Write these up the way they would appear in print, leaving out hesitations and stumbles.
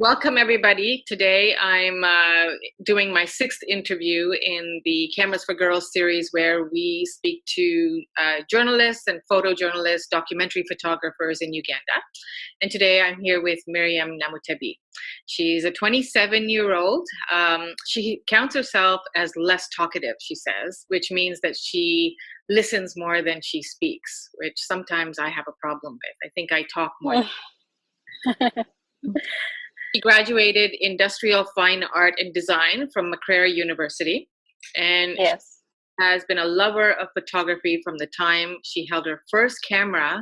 Welcome, everybody. Today I'm doing my 6th interview in the Cameras for Girls series, where we speak to journalists and photojournalists, documentary photographers in Uganda. And today I'm here with Miriam Namutebi. She's a 27-year-old. She counts herself as less talkative, she says, which means that she listens more than she speaks, which sometimes I have a problem with. I think I talk more. She graduated Industrial Fine Art and Design from Macquarie University, and yes, has been a lover of photography from the time she held her first camera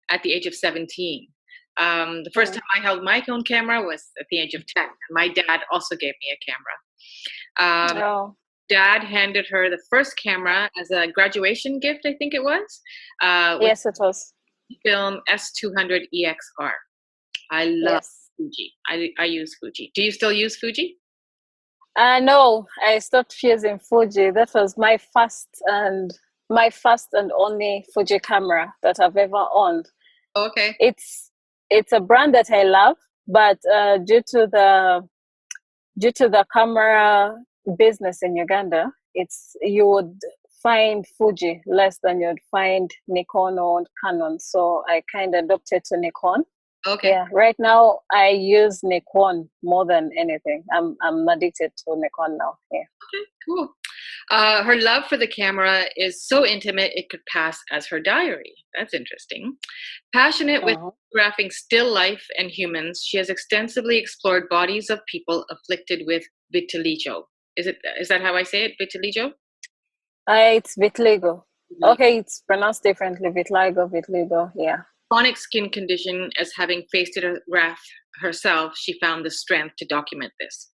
at the age of 17. The first time I held my own camera was at the age of 10. My dad also gave me a camera. Dad handed her the first camera as a graduation gift, I think it was. Yes, it was. Film S200 EXR. I love Fuji. I use Fuji. Do you still use Fuji? No, I stopped using Fuji. That was my first and only Fuji camera that I've ever owned. Okay. It's a brand that I love, but due to the camera business in Uganda, you would find Fuji less than you'd find Nikon or Canon. So I kind of adopted to Nikon. Okay. Yeah, right now I use Nikon more than anything. I'm addicted to Nikon now. Yeah. Okay, cool. Her love for the camera is so intimate it could pass as her diary. That's interesting. Passionate with photographing still life and humans, she has extensively explored bodies of people afflicted with vitiligo. Is that how I say it? Vitiligo? It's vitiligo. Okay, it's pronounced differently. Vitiligo. Yeah. Chronic skin condition, as having faced it herself, she found the strength to document this.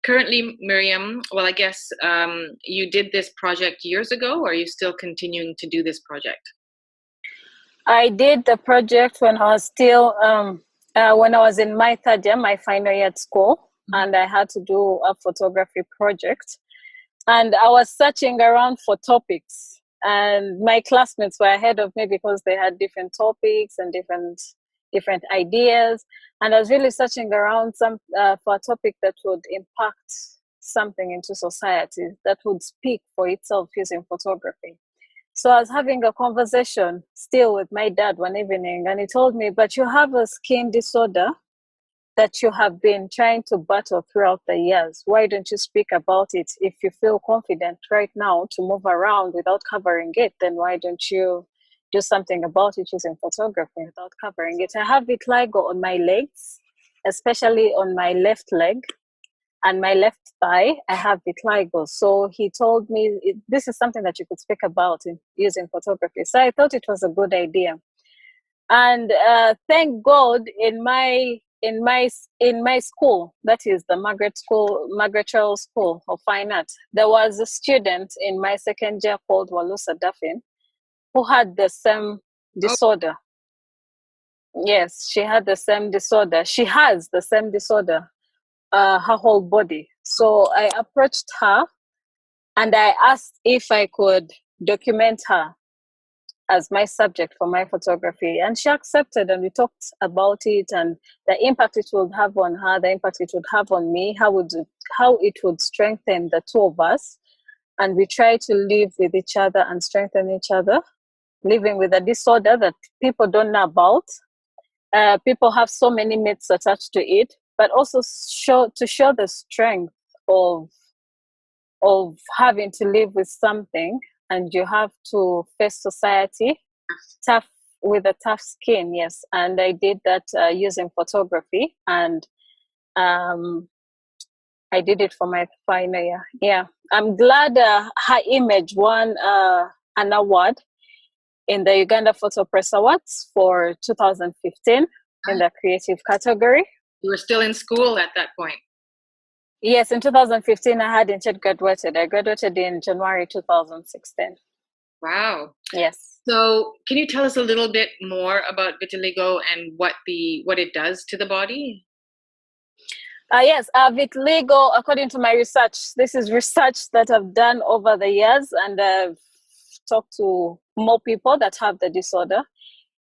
Currently, Miriam, well, I guess you did this project years ago, or are you still continuing to do this project? I did the project when I was still, when I was in my third year, my final year at school, and I had to do a photography project. And I was searching around for topics. And my classmates were ahead of me because they had different topics and different ideas. And I was really searching around for a topic that would impact something into society, that would speak for itself using photography. So I was having a conversation still with my dad one evening, and he told me, but you have a skin disorder that you have been trying to battle throughout the years. Why don't you speak about it? If you feel confident right now to move around without covering it, then why don't you do something about it using photography without covering it? I have vitiligo on my legs, especially on my left leg and my left thigh. I have vitiligo. So he told me this is something that you could speak about using photography. So I thought it was a good idea. And thank God in my school, that is the Margaret Charles School of Fine Art, there was a student in my second year called Walusa Duffin who had the same disorder. Yes, she had the same disorder. She has the same disorder, her whole body. So I approached her and I asked if I could document her as my subject for my photography, and she accepted, and we talked about it and the impact it would have on her, the impact it would have on me, how it would strengthen the two of us. And we try to live with each other and strengthen each other, living with a disorder that people don't know about. People have so many myths attached to it, but also to show the strength of having to live with something. And you have to face society with a tough skin, yes. And I did that using photography, and I did it for my final year. Yeah, I'm glad her image won an award in the Uganda Photo Press Awards for 2015 in the creative category. You were still in school at that point? Yes, in 2015 I hadn't yet graduated. I graduated in January 2016. Wow. Yes. So can you tell us a little bit more about vitiligo and what it does to the body? Yes, vitiligo, according to my research, this is research that I've done over the years, and I've talked to more people that have the disorder.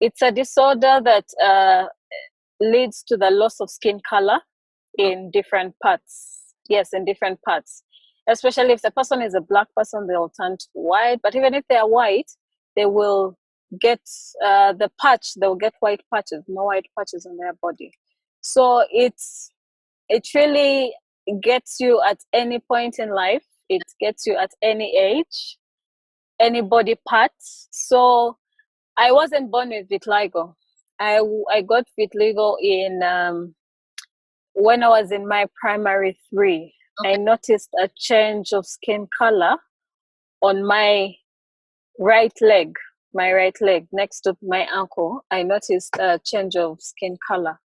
It's a disorder that leads to the loss of skin color. in different parts. Yes, in different parts. Especially if the person is a black person, they'll turn to white. But even if they are white, they will get the patch. They'll get white patches, more white patches on their body. So it really gets you at any point in life. It gets you at any age, any body part. So I wasn't born with vitiligo. I got vitiligo in when I was in my primary 3. Okay. I noticed a change of skin color on my right leg, next to my ankle. I noticed a change of skin color.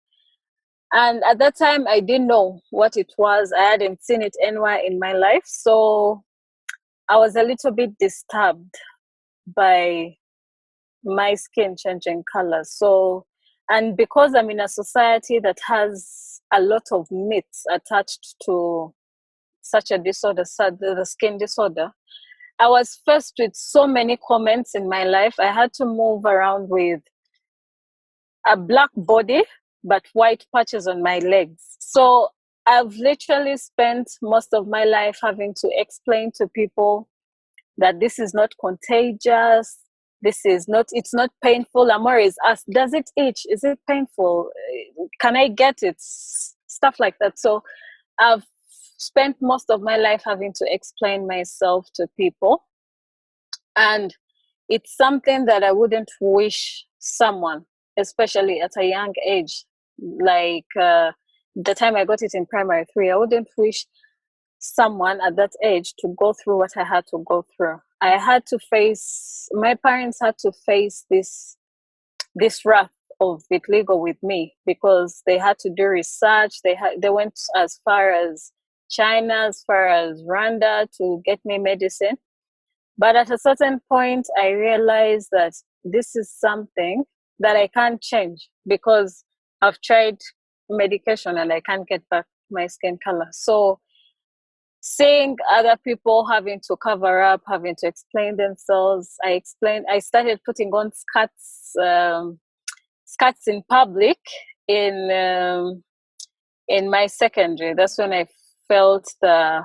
And at that time, I didn't know what it was. I hadn't seen it anywhere in my life. So I was a little bit disturbed by my skin changing colors. So, and because I'm in a society that has a lot of myths attached to such a disorder, the skin disorder, I was faced with so many comments in my life. I had to move around with a black body, but white patches on my legs. So I've literally spent most of my life having to explain to people that this is not contagious. This is not, it's not painful. I'm always asked, does it itch? Is it painful? Can I get it? Stuff like that. So I've spent most of my life having to explain myself to people. And it's something that I wouldn't wish someone, especially at a young age, like the time I got it in primary 3, I wouldn't wish someone at that age to go through what I had to go through. I had to face, my parents had to face this wrath of vitiligo with me because they had to do research. They went as far as China, as far as Rwanda to get me medicine. But at a certain point, I realized that this is something that I can't change because I've tried medication and I can't get back my skin color. So seeing other people having to cover up, having to explain themselves, I started putting on skirts in public in my secondary. That's when I felt the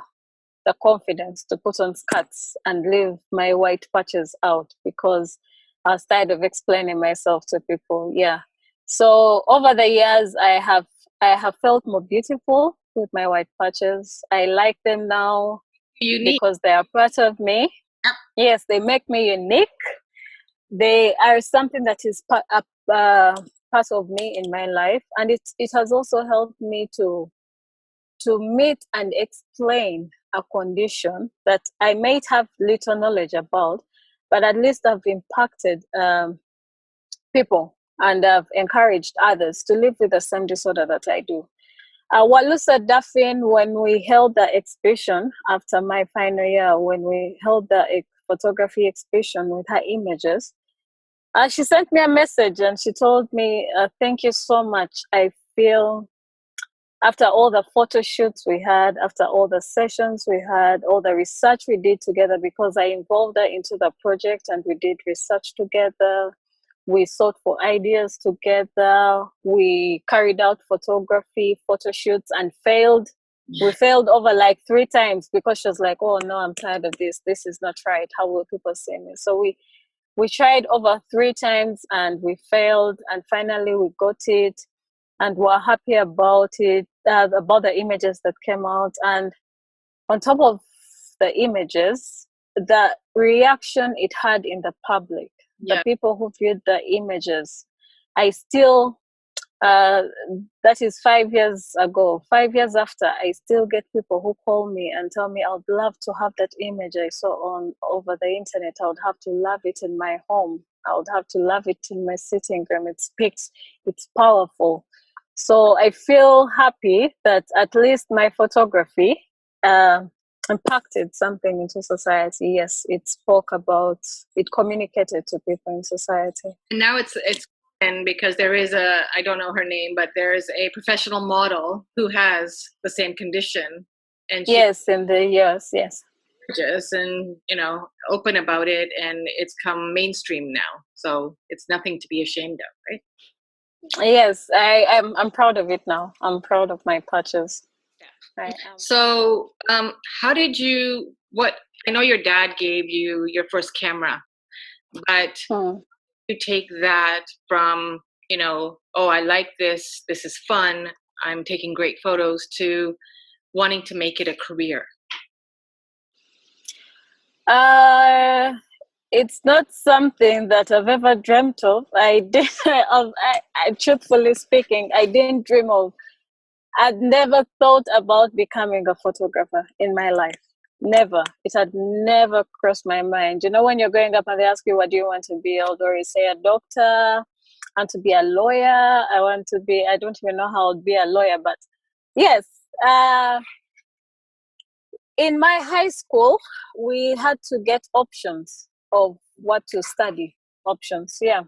confidence to put on skirts and leave my white patches out because I was tired of explaining myself to people. Yeah. So over the years, I have felt more beautiful with my white patches. I like them now Unique. because they are part of me. Yep. Yes, they make me unique. They are something that is part of me in my life, and it has also helped me to meet and explain a condition that I might have little knowledge about, but at least I've impacted people and I've encouraged others to live with the same disorder that I do. Walusa Daphne, when we held the exhibition after my final year, when we held the photography exhibition with her images, she sent me a message and she told me, thank you so much. I feel after all the photo shoots we had, after all the sessions we had, all the research we did together, because I involved her into the project and we did research together. We sought for ideas together. We carried out photography, photo shoots and failed. We failed over like 3 times because she was like, oh no, I'm tired of this. This is not right. How will people see me? So we tried over 3 times and we failed. And finally we got it. And we're happy about it, about the images that came out. And on top of the images, the reaction it had in the public, the people who viewed the images, I still, that is 5 years ago, 5 years after, I still get people who call me and tell me, I would love to have that image I saw over the internet. I would have to love it in my home. I would have to love it in my sitting room. It speaks, it's powerful. So I feel happy that at least my photography impacted something into society. Yes, it spoke about, it communicated to people in society. And now it's and because there is I don't know her name, but there is a professional model who has the same condition, and yes, in the years, yes, and open about it, and it's come mainstream now. So it's nothing to be ashamed of, right? Yes, I'm proud of it now. I'm proud of my purchase. I am. So, how did you, what, I know your dad gave you your first camera, but Hmm. you take that from, oh, I like this is fun, I'm taking great photos, to wanting to make it a career? Uh, it's not something that I've ever dreamt of. I did. Truthfully speaking, I didn't dream of. I'd never thought about becoming a photographer in my life. Never. It had never crossed my mind. You know, when you're growing up and they ask you, what do you want to be? Although you say a doctor, I want to be a lawyer. I don't even know how to be a lawyer, but yes. In my high school, we had to get options of what to study. Options, yeah.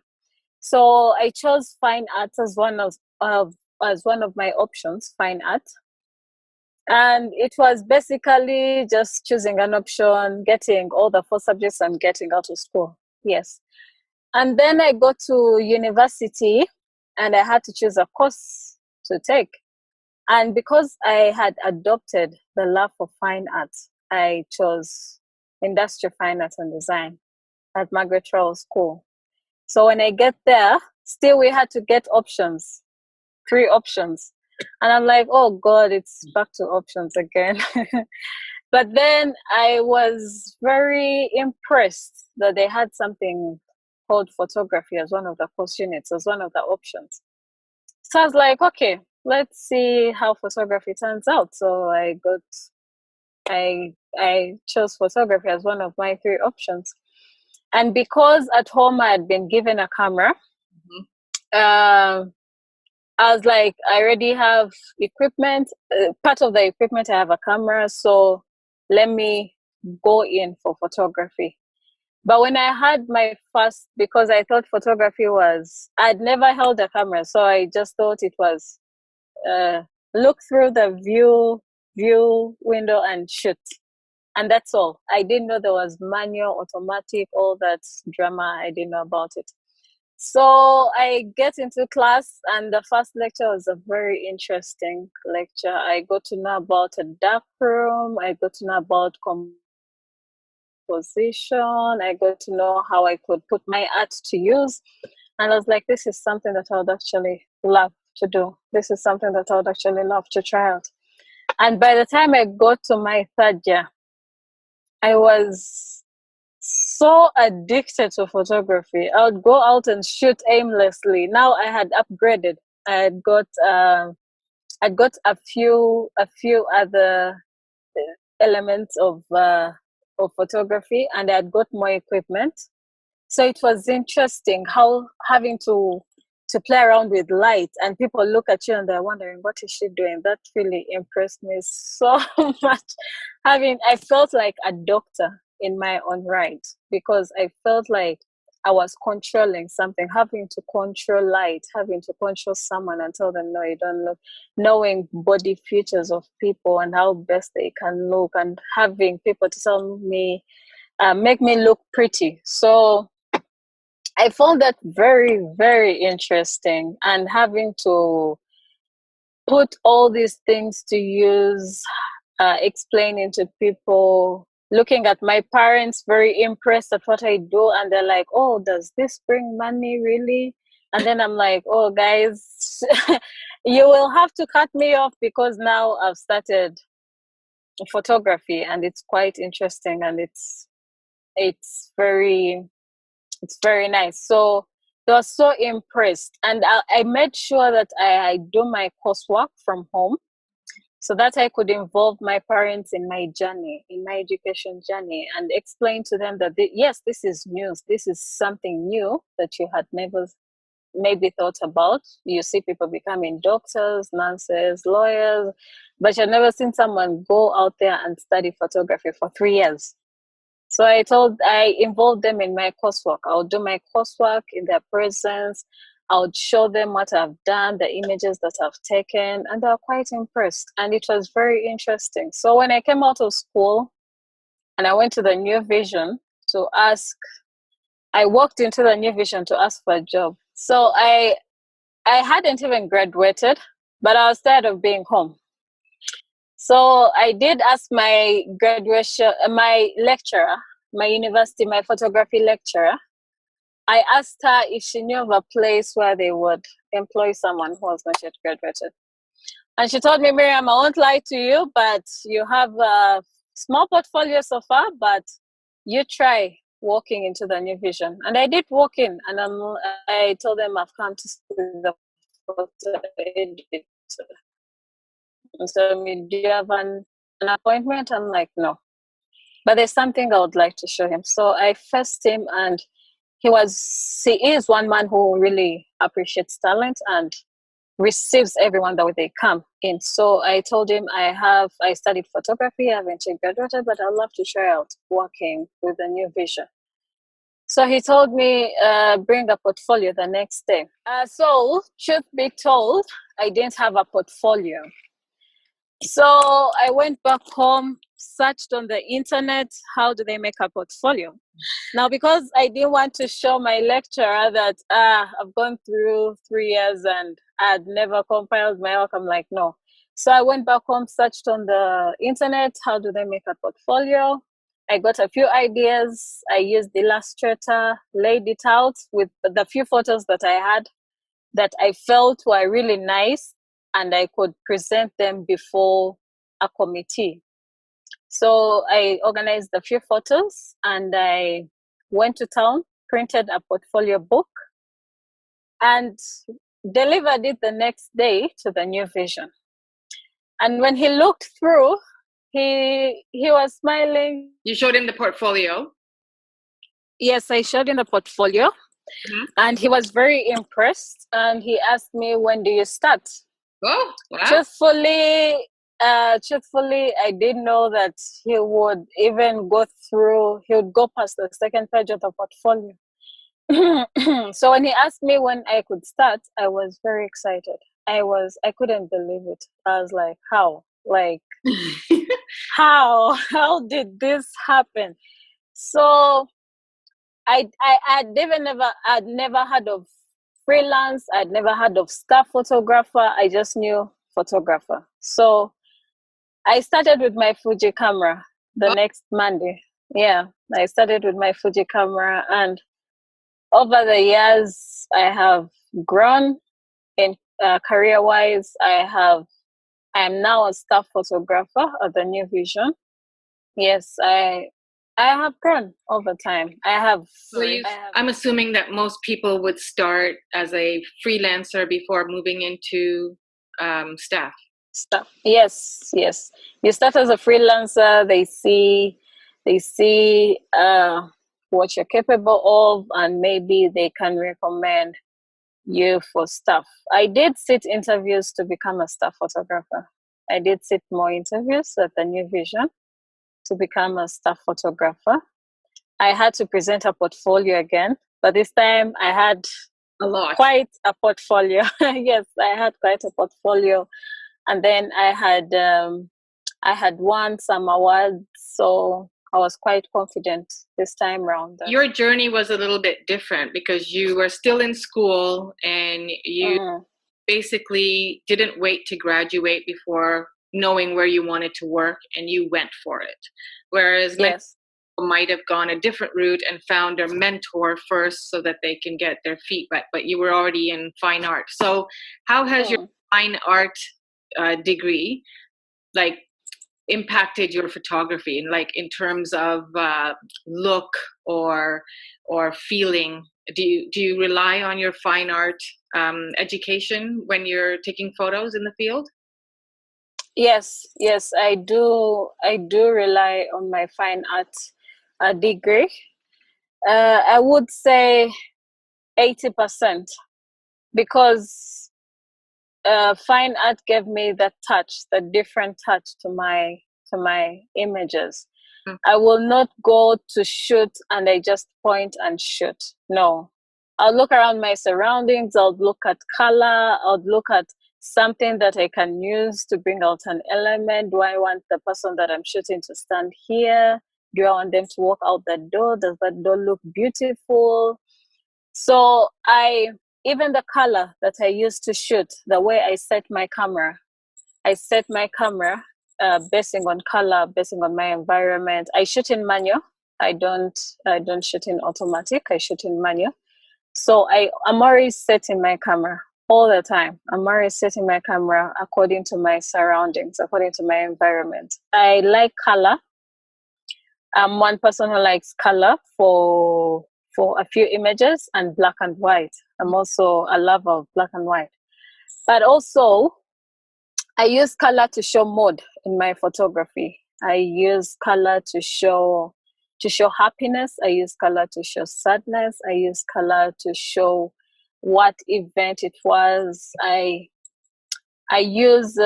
So I chose fine arts as one of my options, fine art. And it was basically just choosing an option, getting all the four subjects and getting out of school. Yes. And then I got to university and I had to choose a course to take. And because I had adopted the love for fine arts, I chose industrial fine arts and design at Margaret Rowell School. So when I get there, still we had to get options, three options. And I'm like, oh God, it's back to options again. But then I was very impressed that they had something called photography as one of the course units, as one of the options. So I was like, okay, let's see how photography turns out. So I chose photography as one of my three options. And because at home I had been given a camera, Mhm. I was like, I already have equipment. Part of the equipment, I have a camera. So let me go in for photography. But when I had my first, because I thought photography was, I'd never held a camera. So I just thought it was uh, look through the view window and shoot. And that's all. I didn't know there was manual, automatic, all that drama. I didn't know about it. So I get into class, and the first lecture was a very interesting lecture. I got to know about a dark room. I got to know about composition. I got to know how I could put my art to use. And I was like, this is something that I would actually love to do. This is something that I would actually love to try out. And by the time I got to my third year, I was so addicted to photography. I would go out and shoot aimlessly. Now I had upgraded. I had got a few other elements of photography, and I had got more equipment. So it was interesting how having to play around with light, and people look at you and they're wondering, what is she doing? That really impressed me so much. I felt like a doctor in my own right, because I felt like I was controlling something, having to control light, having to control someone and tell them, no, you don't look, knowing body features of people and how best they can look, and having people to tell me, make me look pretty. So I found that very, very interesting, and having to put all these things to use, explaining to people, looking at my parents, very impressed at what I do, and they're like, oh, does this bring money really? And then I'm like, oh, guys, you will have to cut me off, because now I've started photography and it's quite interesting, and it's very it's very nice. So they were so impressed. And I made sure that I do my coursework from home, so that I could involve my parents in my journey, in my education journey, and explain to them that, yes, this is news. This is something new that you had never maybe thought about. You see people becoming doctors, nurses, lawyers, but you've never seen someone go out there and study photography for 3 years. So I involved them in my coursework. I would do my coursework in their presence. I would show them what I've done, the images that I've taken, and they were quite impressed. And it was very interesting. So when I came out of school and I went to the New Vision to ask, I walked into the New Vision to ask for a job. So I hadn't even graduated, but I was tired of being home. So I did ask my graduation, my lecturer, my university, my photography lecturer. I asked her if she knew of a place where they would employ someone who was not yet graduated. And she told me, Miriam, I won't lie to you, but you have a small portfolio so far, but you try walking into the new vision. And I did walk in, and I told them I've come to see the photo editor. And so, do you have an appointment? I'm like, no. But there's something I would like to show him. So I faced him, and he is one man who really appreciates talent and receives everyone the way they come in. So I told him I studied photography, I haven't graduated, but I'd love to try out working with a new vision. So he told me, bring a portfolio the next day. So truth be told, I didn't have a portfolio. So I went back home, searched on the internet, how do they make a portfolio? Now, because I didn't want to show my lecturer that I've gone through 3 years and I'd never compiled my work, I'm like, no. So I went back home, searched on the internet, how do they make a portfolio? I got a few ideas. I used Illustrator, laid it out with the few photos that I had that I felt were really nice, and I could present them before a committee. So I organized a few photos and I went to town, printed a portfolio book, and delivered it the next day to the new vision. And when he looked through, he was smiling. You showed him the portfolio? Yes, I showed him the portfolio. Mm-hmm. And he was very impressed. And he asked me, when do you start? Oh, wow. Truthfully, I didn't know that he would even he would go past the second page of the portfolio. So when he asked me when I could start, I was very excited. I couldn't believe it. I was like, how? Like, how did this happen? So I'd never heard of freelance. I'd never heard of staff photographer. I just knew photographer. So I started with my Fuji camera the next Monday. Yeah, I started with my Fuji camera, and over the years, I have grown in career-wise. I am now a staff photographer at the New Vision. Yes, I have grown over time. I'm assuming that most people would start as a freelancer before moving into staff. Yes. You start as a freelancer. They see what you're capable of, and maybe they can recommend you for staff. I did sit interviews to become a staff photographer. I did sit more interviews at the New Vision to become a staff photographer. I had to present a portfolio again, but this time I had quite a portfolio. Yes, I had quite a portfolio. And then I had won some awards, so I was quite confident this time around. Your journey was a little bit different because you were still in school and you basically didn't wait to graduate before knowing where you wanted to work, and you went for it. Whereas many people might have gone a different route and found a mentor first so that they can get their feet wet, but you were already in fine art. So how has your fine art degree impacted your photography, and in terms of look or feeling? Do you rely on your fine art education when you're taking photos in the field? Yes, I do rely on my fine art degree. I would say 80%, because fine art gave me the different touch to my images. I will not go to shoot and I just point and shoot. No, I'll look around my surroundings. I'll look at color. I'll look at something that I can use to bring out an element. Do I want the person that I'm shooting to stand here? Do I want them to walk out the door? Does that door look beautiful? So I even the color that I use to shoot, the way I set my camera, basing on color, basing on my environment. I shoot in manual. I don't shoot in automatic. I shoot in manual. So I'm always setting my camera all the time. I'm always setting my camera according to my surroundings, according to my environment. I like color. I'm one person who likes color for a few images, and black and white. I'm also a lover of black and white. But also, I use color to show mood in my photography. I use color to show happiness. I use color to show sadness. I use color to show what event it was. I use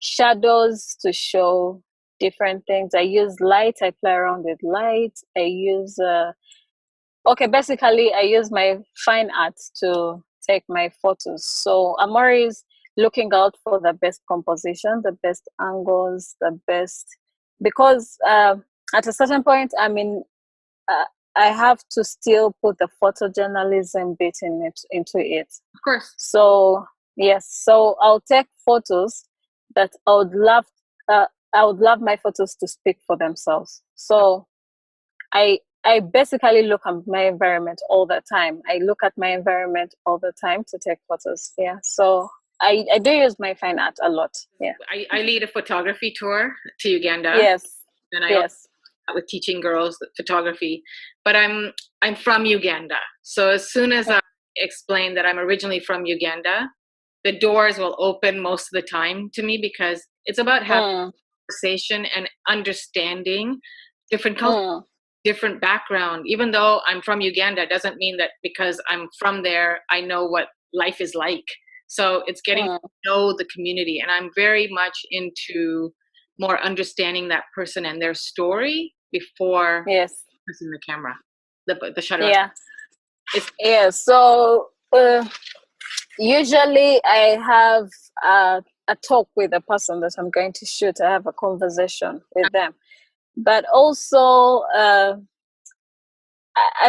shadows to show different things. I use light. I play around with light. I use basically I use my fine art to take my photos. So I'm always looking out for the best composition, the best angles, the best, because at a certain point, I have to still put the photojournalism bit into it. Of course. So yes, so I'll take photos that I would love my photos to speak for themselves. So I basically look at my environment all the time. I look at my environment all the time to take photos. Yeah. So I do use my fine art a lot. Yeah. I lead a photography tour to Uganda. Yes. And I also with teaching girls photography. But I'm from Uganda. So as soon as I explain that I'm originally from Uganda, the doors will open most of the time to me, because it's about having conversation and understanding different cultures, different background. Even though I'm from Uganda, doesn't mean that because I'm from there, I know what life is like. So it's getting to know the community, and I'm very much into more understanding that person and their story before pressing the camera, the shutter. Yeah. So usually I have a talk with the person that I'm going to shoot. I have a conversation with them. But also, I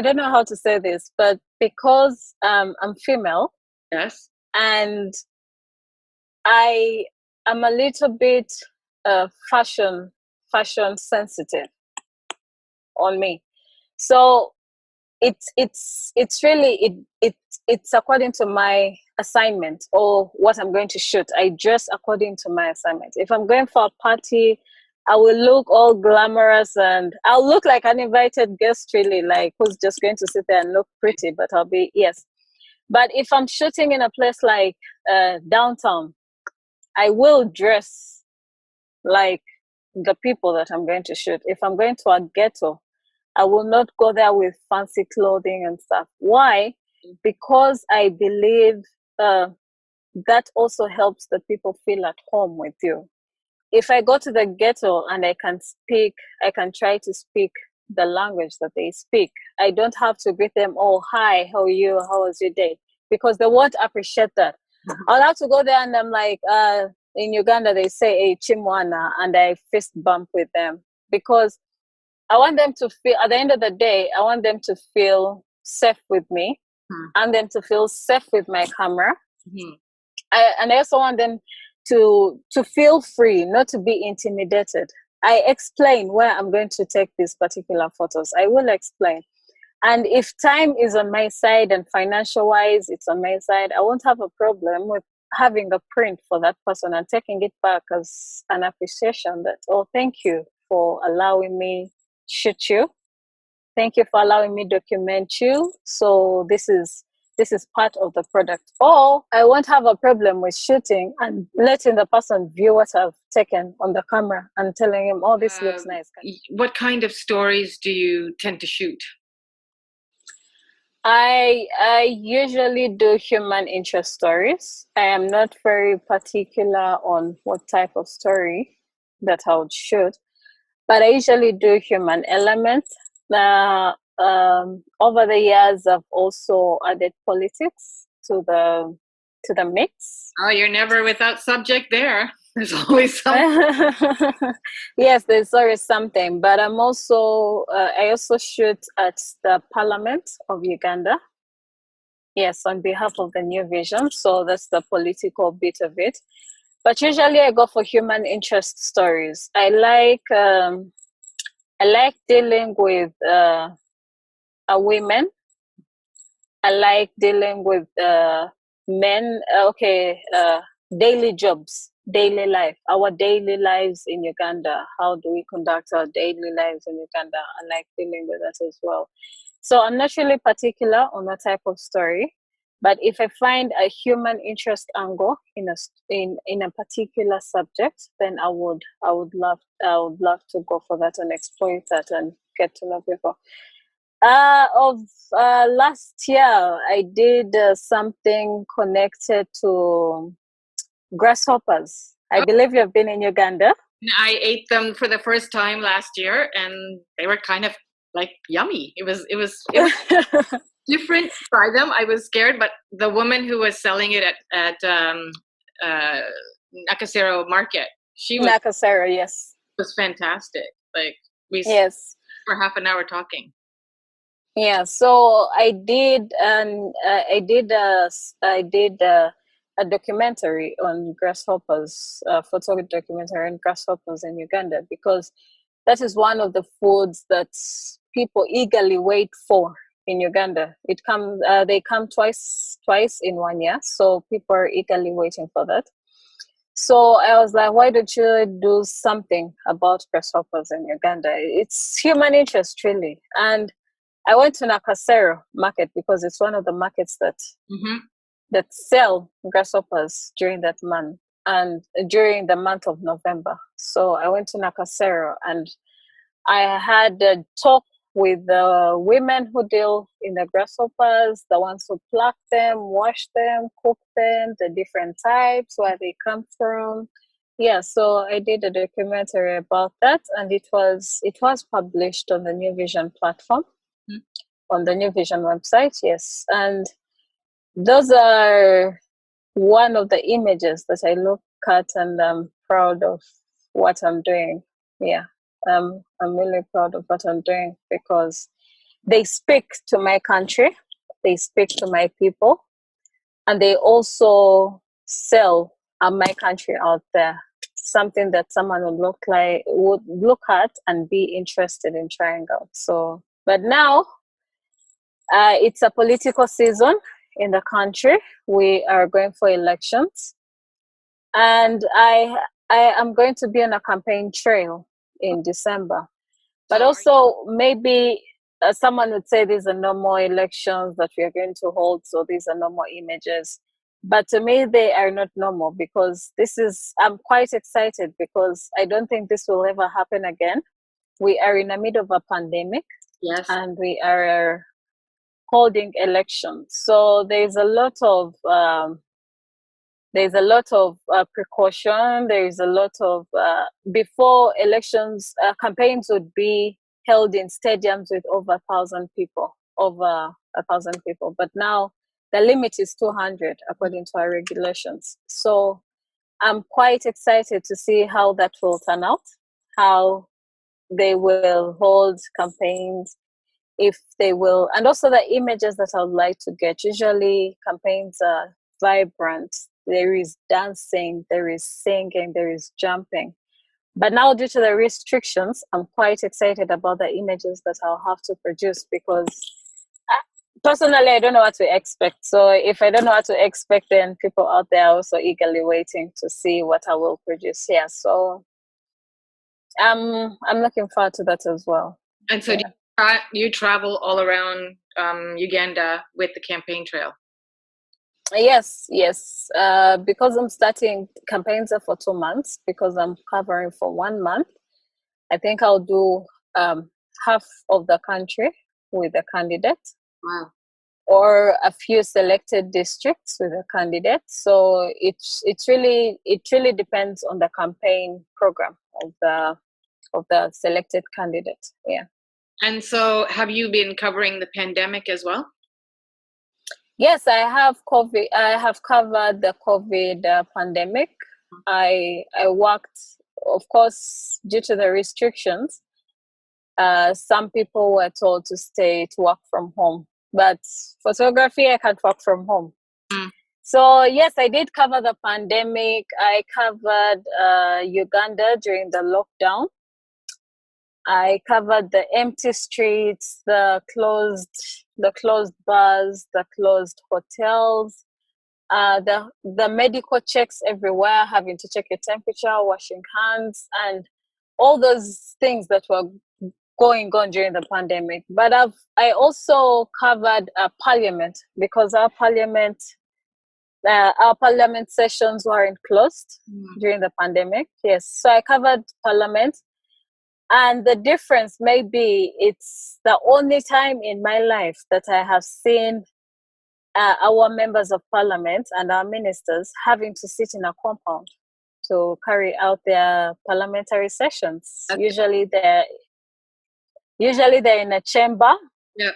don't know how to say this, but because I'm female, yes, and I am a little bit fashion sensitive on me, so it's really it's according to my assignment or what I'm going to shoot. I dress according to my assignment. If I'm going for a party, I will look all glamorous, and I'll look like an invited guest, really, like who's just going to sit there and look pretty, but I'll be, yes. But if I'm shooting in a place like downtown, I will dress like the people that I'm going to shoot. If I'm going to a ghetto, I will not go there with fancy clothing and stuff. Why? Because I believe that also helps the people feel at home with you. If I go to the ghetto and I can try to speak the language that they speak. I don't have to greet them, oh, hi, how are you? How was your day? Because they won't appreciate that. I'll have to go there and I'm like, in Uganda, they say, hey, chimwana, and I fist bump with them. Because I want them to feel, at the end of the day, I want them to feel safe with me and them to feel safe with my camera. And I also want them to feel free, not to be intimidated. I explain where I'm going to take these particular photos. I will explain. And if time is on my side and financial wise, it's on my side, I won't have a problem with having a print for that person and taking it back as an appreciation that, oh, thank you for allowing me shoot you. Thank you for allowing me document you. So this is part of the product. Or I won't have a problem with shooting and letting the person view what I've taken on the camera and telling him, oh, this looks nice. What kind of stories do you tend to shoot? I usually do human interest stories. I am not very particular on what type of story that I would shoot, but I usually do human elements. Over the years, I've also added politics to the mix. Oh, you're never without subject there. There's always something. Yes, there's always something. But I'm also I also shoot at the Parliament of Uganda. Yes, on behalf of the New Vision. So that's the political bit of it. But usually I go for human interest stories. I like dealing with women. I like dealing with men. Daily jobs, daily life, our daily lives in Uganda. How do we conduct our daily lives in Uganda? I like dealing with that as well. So I'm not really particular on that type of story, but if I find a human interest angle in a particular subject, then I would love to go for that and exploit that and get to know people. Of last year, I did something connected to grasshoppers. I Oh, believe you've been in Uganda. I ate them for the first time last year, and they were kind of like yummy. It was different to try them. I was scared, but the woman who was selling it at uh, Nakasero Market, she Nakasero, yes. was fantastic. Like we Yes. for half an hour talking. Yeah, so I did a documentary on grasshoppers, photo documentary on grasshoppers in Uganda, because that is one of the foods that people eagerly wait for in Uganda. They come twice in 1 year, so people are eagerly waiting for that. So I was like, why don't you do something about grasshoppers in Uganda? It's human interest, really. And I went to Nakasero market because it's one of the markets Mm-hmm. that sell grasshoppers during that month and during the month of November. So I went to Nakasero and I had a talk with the women who deal in the grasshoppers, the ones who pluck them, wash them, cook them, the different types, where they come from. Yeah, so I did a documentary about that, and it was published on the New Vision platform, on the New Vision website. Yes, and those are one of the images that I look at, and I'm proud of what I'm doing. Yeah, I'm really proud of what I'm doing because they speak to my country, they speak to my people, and they also sell my country out there. Something that someone would look at and be interested in trying out. So, but now it's a political season in the country. We are going for elections, and I am going to be on a campaign trail in December. But So also, maybe someone would say these are no more elections that we are going to hold, so these are no more images. But to me, they are not normal because I'm quite excited because I don't think this will ever happen again. We are in the middle of a pandemic yes. and we are holding elections. So there's a lot of precaution. There is a lot of before elections, campaigns would be held in stadiums with over 1,000 people, over 1,000 people. But now the limit is 200 according to our regulations. So I'm quite excited to see how that will turn out, how they will hold campaigns, if they will, and also the images that I would like to get. Usually campaigns are vibrant. There is dancing, there is singing, there is jumping. But now, due to the restrictions, I'm quite excited about the images that I'll have to produce because personally, I don't know what to expect. So if I don't know what to expect, then people out there are also eagerly waiting to see what I will produce here. So I'm looking forward to that as well. And so Yeah. you travel all around Uganda with the campaign trail? Yes. Because I'm starting campaigns are for 2 months, because I'm covering for 1 month. I think I'll do half of the country with a candidate, Wow. or a few selected districts with a candidate. So it really depends on the campaign program of the selected candidate. Yeah. And so have you been covering the pandemic as well? Yes, I have COVID. I have covered the COVID pandemic. I worked, of course, due to the restrictions. Some people were told to work from home. but photography, I can't work from home. Mm. So yes, I did cover the pandemic. I covered Uganda during the lockdown. I covered the empty streets, the closed bars, the closed hotels, the medical checks everywhere, having to check your temperature, washing hands, and all those things that were going on during the pandemic. But I also covered parliament, because our parliament sessions weren't closed during the pandemic. Yes, so I covered parliament. And the difference may be it's the only time in my life that I have seen our members of parliament and our ministers having to sit in a compound to carry out their parliamentary sessions. Okay. Usually they're in a chamber. Yeah.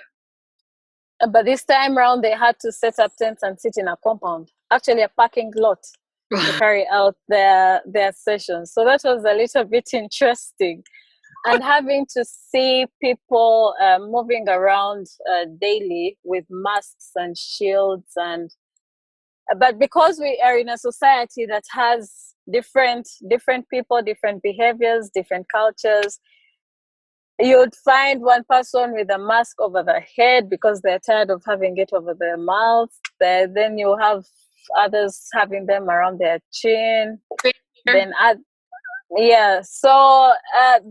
But this time around, they had to set up tents and sit in a compound, actually a parking lot, to carry out their sessions. So that was a little bit interesting. And having to see people moving around daily with masks and shields, but because we are in a society that has different people, different behaviors, different cultures, you'd find one person with a mask over their head because they're tired of having it over their mouth. Then you have others having them around their chin. Then yeah, so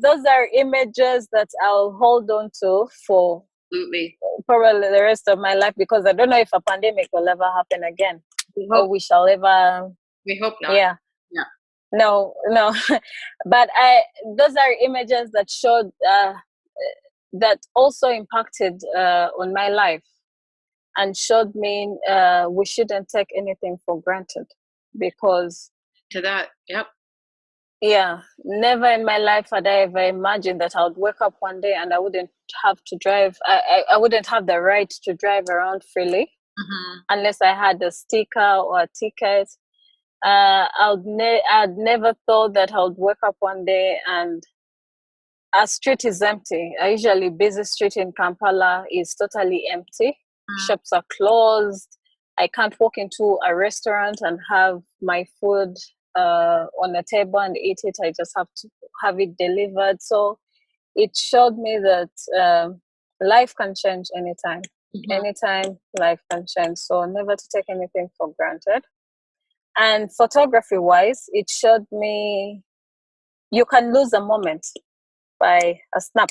those are images that I'll hold on to for probably the rest of my life, because I don't know if a pandemic will ever happen again, or we shall ever. We hope not. Yeah. No. But those are images that showed that also impacted on my life, and showed me we shouldn't take anything for granted, because yeah, never in my life had I ever imagined that I would wake up one day and I wouldn't have to drive. I wouldn't have the right to drive around freely unless I had a sticker or a ticket. I'd never thought that I would wake up one day and a street is empty. A usually busy street in Kampala is totally empty. Shops are closed. I can't walk into a restaurant and have my food on a table and eat it. I just have to have it delivered. So it showed me that life can change anytime. Anytime life can change. So never to take anything for granted. And photography wise, it showed me you can lose a moment by a snap.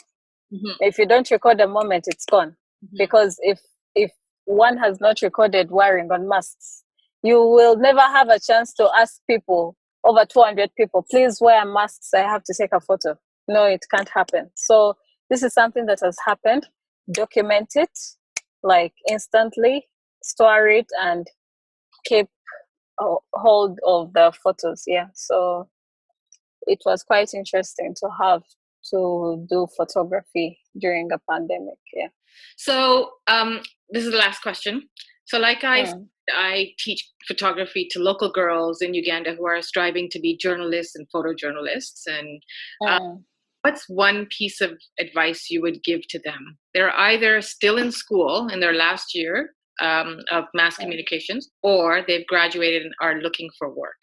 If you don't record a moment, it's gone. Because if one has not recorded wearing on masks, you will never have a chance to ask people, over 200 people, please wear masks, I have to take a photo. No, it can't happen. So this is something that has happened. Document it, like instantly, store it, and keep hold of the photos. Yeah, so it was quite interesting to have to do photography during a pandemic. Yeah. So this is the last question. So like I teach photography to local girls in Uganda who are striving to be journalists and photojournalists. And what's one piece of advice you would give to them? They're either still in school in their last year of mass communications, or they've graduated and are looking for work.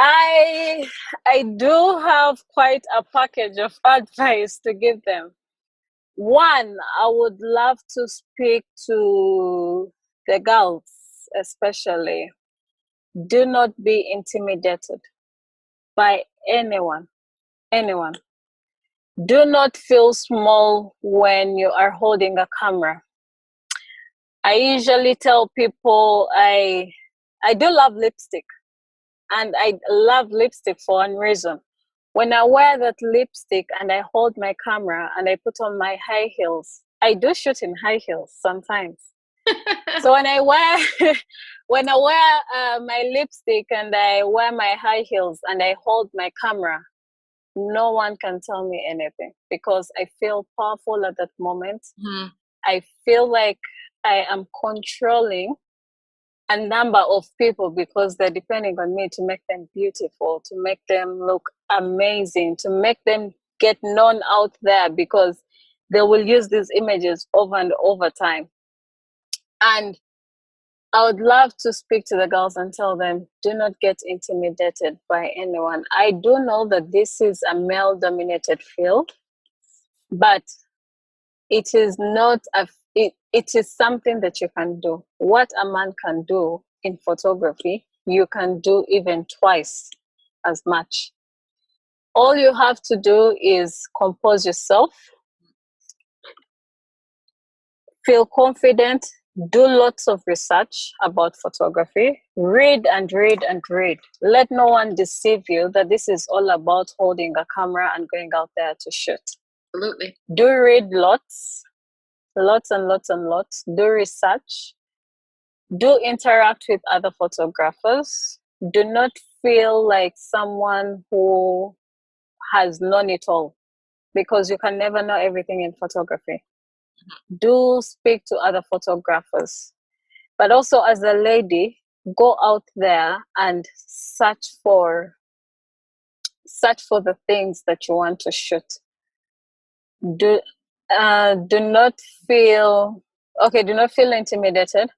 I do have quite a package of advice to give them. One, I would love to speak to the girls, especially. Do not be intimidated by anyone. Do not feel small when you are holding a camera. I usually tell people I do love lipstick, and I love lipstick for one reason. When I wear that lipstick and I hold my camera and I put on my high heels, I do shoot in high heels sometimes. So when I wear my lipstick and I wear my high heels and I hold my camera, no one can tell me anything, because I feel powerful at that moment. I feel like I am controlling a number of people, because they're depending on me to make them beautiful, to make them look amazing, to make them get known out there, because they will use these images over and over time. And I would love to speak to the girls and tell them, do not get intimidated by anyone. I do know that this is a male-dominated field, but it is not it is something that you can do. What a man can do in photography, you can do even twice as much. All you have to do is compose yourself, feel confident, do lots of research about photography, read and read and read. Let no one deceive you that this is all about holding a camera and going out there to shoot. Absolutely. Do read lots and lots. Do research. Do interact with other photographers. Do not feel like someone who has known it all, because you can never know everything in photography. Do speak to other photographers, but also as a lady, go out there and search for the things that you want to shoot. Do not feel intimidated,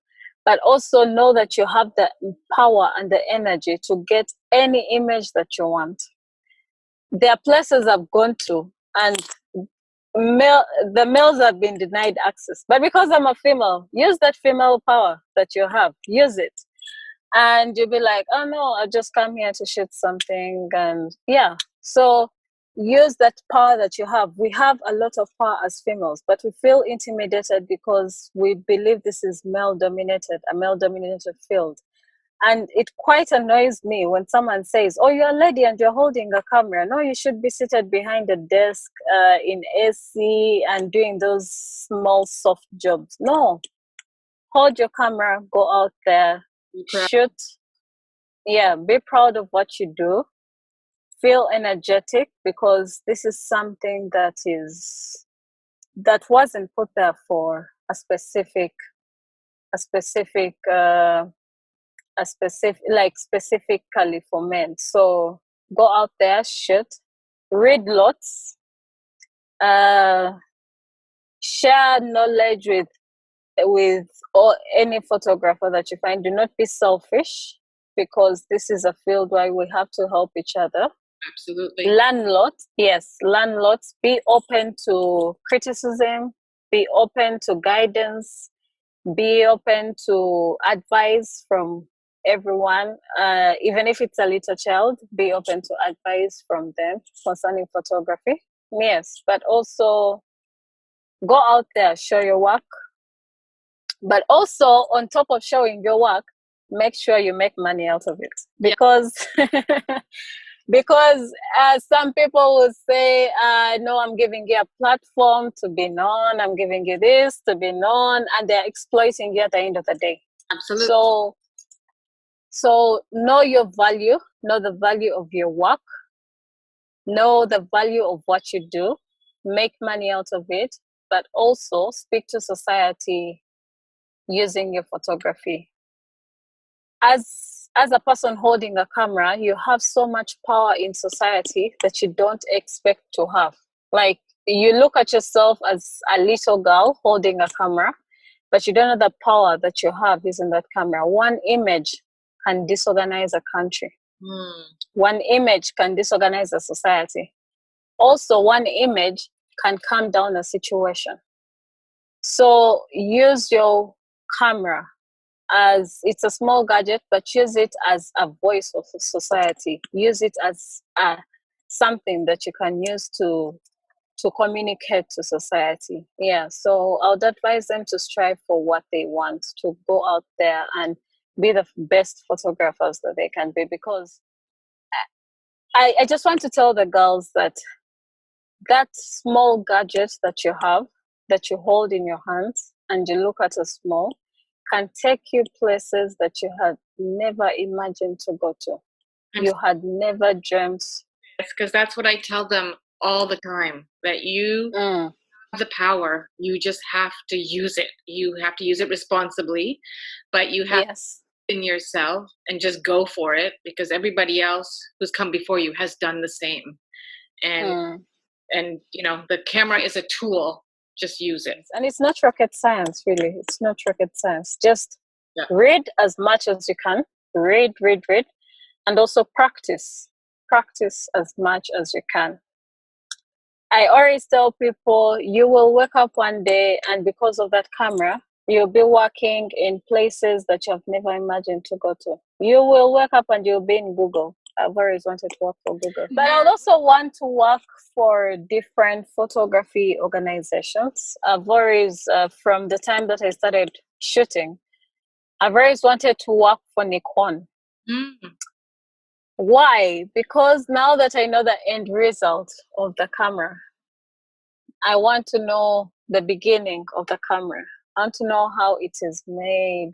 but also know that you have the power and the energy to get any image that you want. There are places I've gone to, and the males have been denied access, but because I'm a female, use that female power that you have, use it, and you'll be like, oh no, I just come here to shoot something. And yeah, so use that power that you have. We have a lot of power as females, but we feel intimidated because we believe this is a male dominated field. And it quite annoys me when someone says, oh, you're a lady and you're holding a camera. No, you should be seated behind a desk in AC and doing those small, soft jobs. No, hold your camera, go out there, shoot. Yeah, be proud of what you do. Feel energetic, because this is something that wasn't put there for specifically for men. So go out there, shoot, read lots, share knowledge with any photographer that you find. Do not be selfish, because this is a field where we have to help each other. Absolutely. Learn lots. Yes, learn lots. Be open to criticism. Be open to guidance. Be open to advice from everyone. Even if it's a little child, be open to advice from them concerning photography. Yes, but also go out there, show your work. But also, on top of showing your work, make sure you make money out of it, because because some people will say, no, I'm giving you a platform to be known, I'm giving you this to be known, and they're exploiting you at the end of the day. Absolutely. So know your value, know the value of your work, know the value of what you do, make money out of it, but also speak to society using your photography. As a person holding a camera, you have so much power in society that you don't expect to have. Like, you look at yourself as a little girl holding a camera, but you don't know the power that you have using that camera. One image can disorganize a country. One image can disorganize a society. Also, one image can calm down a situation. So use your camera as, it's a small gadget, but use it as a voice of society. Use it as something that you can use to communicate to society. Yeah, so I would advise them to strive for what they want, to go out there and be the best photographers that they can be. Because I just want to tell the girls that small gadget that you have, that you hold in your hands and you look at as small, can take you places that you had never imagined to go to. You had never dreamt. Yes, because that's what I tell them all the time, that you have the power. You just have to use it. You have to use it responsibly, but you have in yourself and just go for it, because everybody else who's come before you has done the same. And you know, the camera is a tool, Just use it. And it's not rocket science, really. It's not rocket science. Just read as much as you can. Read. And also practice. Practice as much as you can. I always tell people, you will wake up one day and because of that camera, you'll be working in places that you have never imagined to go to. You will wake up and you'll be in Google. I've always wanted to work for Google. But I would also want to work for different photography organizations. I've always, from the time that I started shooting, I've always wanted to work for Nikon. Why? Because now that I know the end result of the camera, I want to know the beginning of the camera. I want to know how it is made,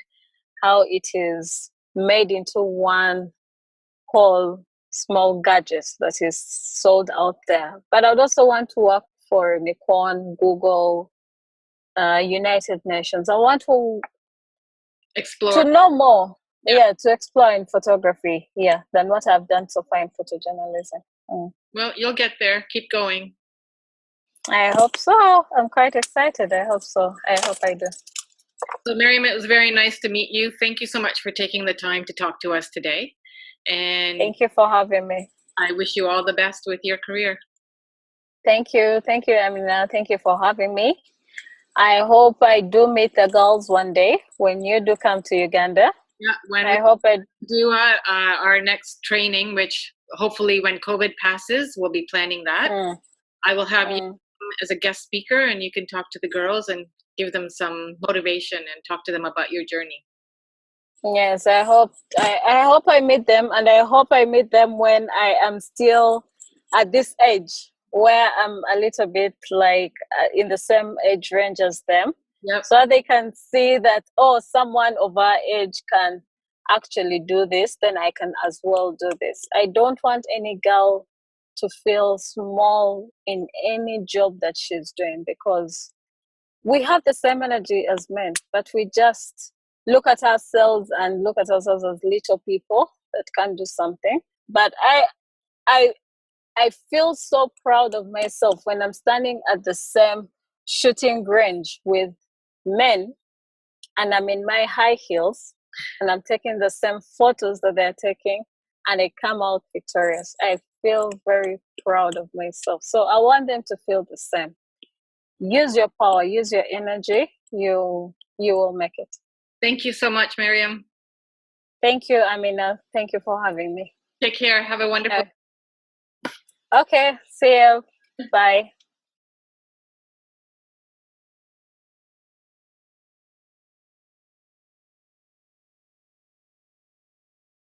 how it is made into one whole small gadget that is sold out there. But I would also want to work for Nikon, Google, United Nations. I want to explore, to know more. To explore in photography, than what I've done so far in photojournalism. Well, you'll get there. Keep going. I hope so. I'm quite excited. I hope so. I hope I do. So Miriam, it was very nice to meet you. Thank you so much for taking the time to talk to us today. And thank you for having me. I wish you all the best with your career. Thank you, Amina. Thank you for having me. I hope I do meet the girls one day when you do come to Uganda. Yeah, when I hope I do our next training, which hopefully when COVID passes, we'll be planning that. I will have you as a guest speaker and you can talk to the girls and give them some motivation and talk to them about your journey. Yes, I hope I meet them, and I hope I meet them when I am still at this age where I'm a little bit like in the same age range as them. So they can see that, someone of our age can actually do this, then I can as well do this. I don't want any girl to feel small in any job that she's doing, because we have the same energy as men, but we just look at ourselves as little people that can do something. But I feel so proud of myself when I'm standing at the same shooting range with men and I'm in my high heels and I'm taking the same photos that they're taking and I come out victorious. I feel very proud of myself. So I want them to feel the same. Use your power, use your energy. You will make it. Thank you so much, Miriam. Thank you, Amina. Thank you for having me. Take care. Have a wonderful Okay, see you. Bye.